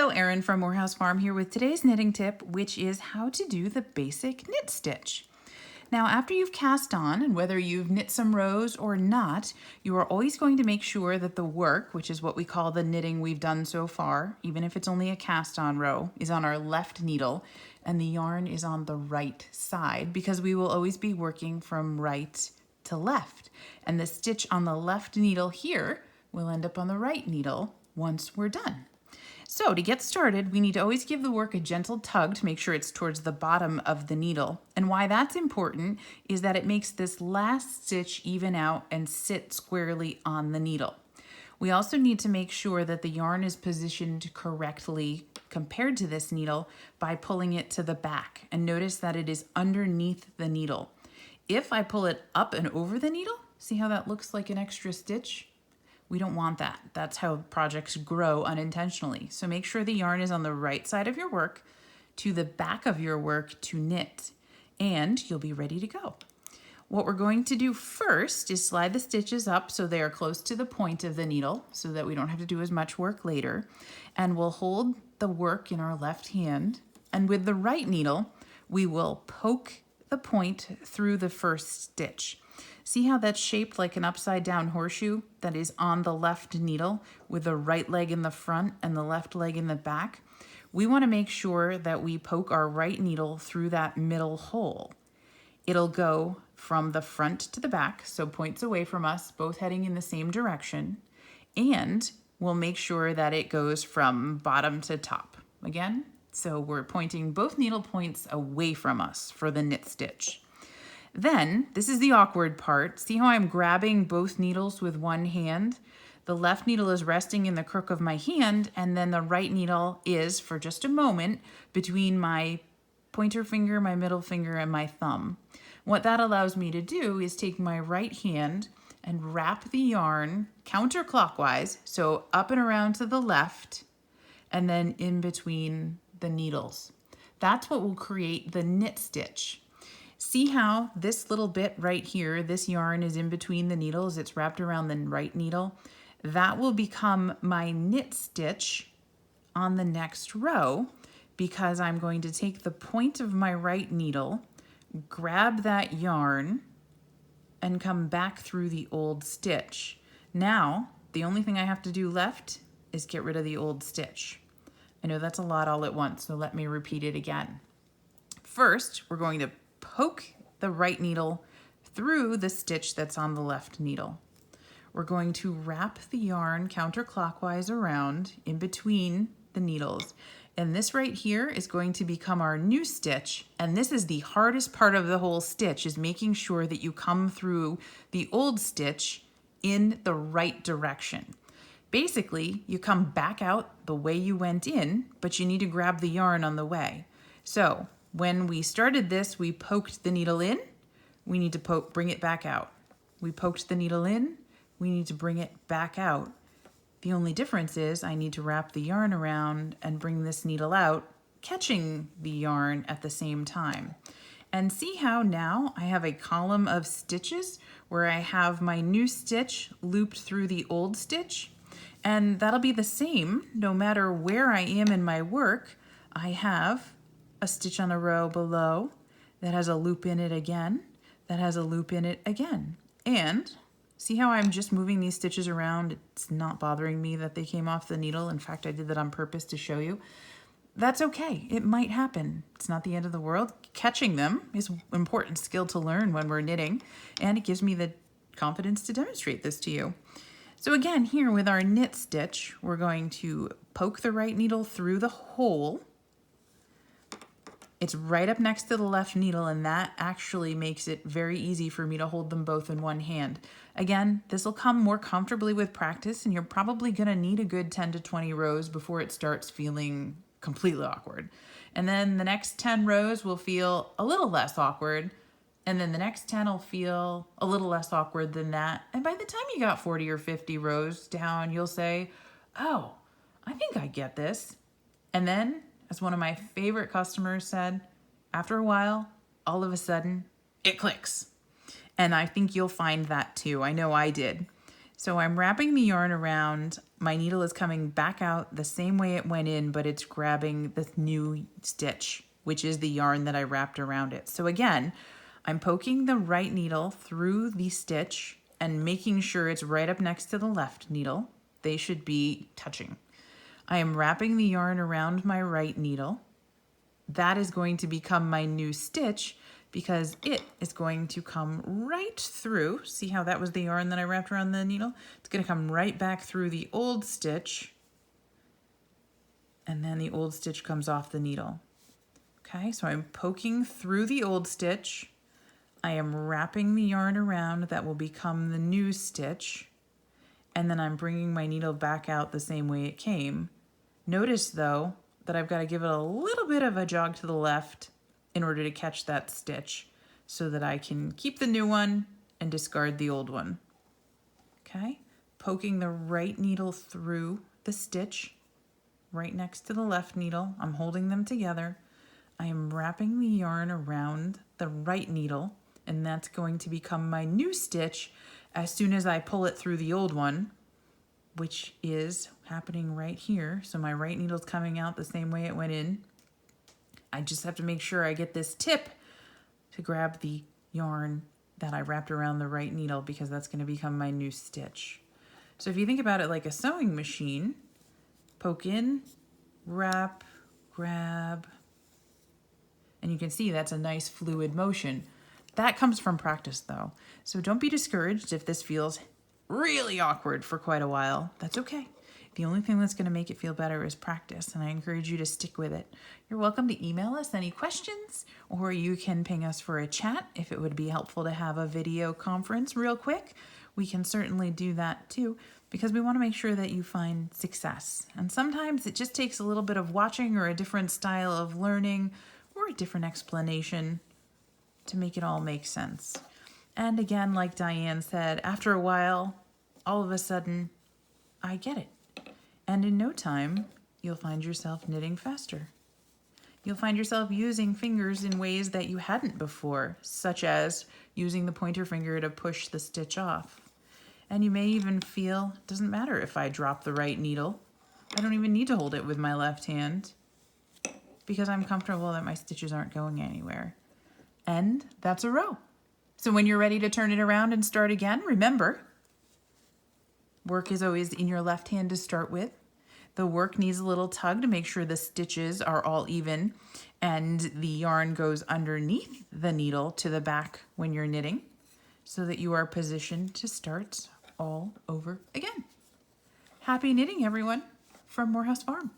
Hello, Erin from Morehouse Farm here with today's knitting tip, which is how to do the basic knit stitch. Now, after you've cast on, and whether you've knit some rows or not, you are always going to make sure that the work, which is what we call the knitting we've done so far, even if it's only a cast on row, is on our left needle and the yarn is on the right side, because we will always be working from right to left. And the stitch on the left needle here will end up on the right needle once we're done. So to get started, we need to always give the work a gentle tug to make sure it's towards the bottom of the needle. And why that's important is that it makes this last stitch even out and sit squarely on the needle. We also need to make sure that the yarn is positioned correctly compared to this needle by pulling it to the back. And notice that it is underneath the needle. If I pull it up and over the needle, see how that looks like an extra stitch? We don't want that. That's how projects grow unintentionally. So make sure the yarn is on the right side of your work to the back of your work to knit, and you'll be ready to go. What we're going to do first is slide the stitches up so they are close to the point of the needle so that we don't have to do as much work later. And we'll hold the work in our left hand, and with the right needle, we will poke the point through the first stitch. See how that's shaped like an upside down horseshoe that is on the left needle with the right leg in the front and the left leg in the back? We want to make sure that we poke our right needle through that middle hole. It'll go from the front to the back, so points away from us, both heading in the same direction, and we'll make sure that it goes from bottom to top. Again, so we're pointing both needle points away from us for the knit stitch. Then, this is the awkward part. See how I'm grabbing both needles with one hand? The left needle is resting in the crook of my hand, and then the right needle is, for just a moment, between my pointer finger, my middle finger, and my thumb. What that allows me to do is take my right hand and wrap the yarn counterclockwise, so up and around to the left, and then in between the needles. That's what will create the knit stitch. See how this little bit right here, this yarn is in between the needles, it's wrapped around the right needle. That will become my knit stitch on the next row, because I'm going to take the point of my right needle, grab that yarn, and come back through the old stitch. Now, the only thing I have to do left is get rid of the old stitch. I know that's a lot all at once, so let me repeat it again. First, we're going to poke the right needle through the stitch that's on the left needle. We're going to wrap the yarn counterclockwise around in between the needles. And this right here is going to become our new stitch. And this is the hardest part of the whole stitch, is making sure that you come through the old stitch in the right direction. Basically, you come back out the way you went in, but you need to grab the yarn on the way. So when we started this, we poked the needle in, we need to bring it back out. We poked the needle in, we need to bring it back out. The only difference is I need to wrap the yarn around and bring this needle out, catching the yarn at the same time. And see how now I have a column of stitches where I have my new stitch looped through the old stitch. And that'll be the same no matter where I am in my work. I have a stitch on a row below that has a loop in it again, that has a loop in it again. And see how I'm just moving these stitches around? It's not bothering me that they came off the needle. In fact, I did that on purpose to show you. That's okay. It might happen. It's not the end of the world. Catching them is an important skill to learn when we're knitting, and it gives me the confidence to demonstrate this to you. So again, here with our knit stitch, we're going to poke the right needle through the hole. It's right up next to the left needle, and that actually makes it very easy for me to hold them both in one hand. Again, this will come more comfortably with practice, and you're probably going to need a good 10 to 20 rows before it starts feeling completely awkward. And then the next 10 rows will feel a little less awkward, and then the next 10 will feel a little less awkward than that. And by the time you got 40 or 50 rows down, you'll say, oh, I think I get this. And then, as one of my favorite customers said, after a while, all of a sudden, it clicks. And I think you'll find that too. I know I did. So I'm wrapping the yarn around. My needle is coming back out the same way it went in, but it's grabbing the new stitch, which is the yarn that I wrapped around it. So again, I'm poking the right needle through the stitch and making sure it's right up next to the left needle. They should be touching. I am wrapping the yarn around my right needle. That is going to become my new stitch because it is going to come right through. See how that was the yarn that I wrapped around the needle? It's going to come right back through the old stitch, and then the old stitch comes off the needle. Okay, so I'm poking through the old stitch. I am wrapping the yarn around. That will become the new stitch, and then I'm bringing my needle back out the same way it came. Notice though that I've got to give it a little bit of a jog to the left in order to catch that stitch so that I can keep the new one and discard the old one. Okay, poking the right needle through the stitch right next to the left needle. I'm holding them together. I am wrapping the yarn around the right needle, and that's going to become my new stitch as soon as I pull it through the old one, which is happening right here. So my right needle's coming out the same way it went in. I just have to make sure I get this tip to grab the yarn that I wrapped around the right needle because that's going to become my new stitch. So if you think about it like a sewing machine, poke in, wrap, grab, and you can see that's a nice fluid motion. That comes from practice though. So don't be discouraged if this feels really awkward for quite a while. That's okay. The only thing that's going to make it feel better is practice, and I encourage you to stick with it. You're welcome to email us any questions, or you can ping us for a chat if it would be helpful to have a video conference real quick. We can certainly do that too, because we want to make sure that you find success. And sometimes it just takes a little bit of watching or a different style of learning or a different explanation to make it all make sense. And again, like Diane said, after a while, all of a sudden, I get it. And in no time, you'll find yourself knitting faster. You'll find yourself using fingers in ways that you hadn't before, such as using the pointer finger to push the stitch off. And you may even feel, it doesn't matter if I drop the right needle. I don't even need to hold it with my left hand because I'm comfortable that my stitches aren't going anywhere. And that's a row. So when you're ready to turn it around and start again, remember, work is always in your left hand to start with. The work needs a little tug to make sure the stitches are all even and the yarn goes underneath the needle to the back when you're knitting so that you are positioned to start all over again. Happy knitting, everyone, from Morehouse Farm.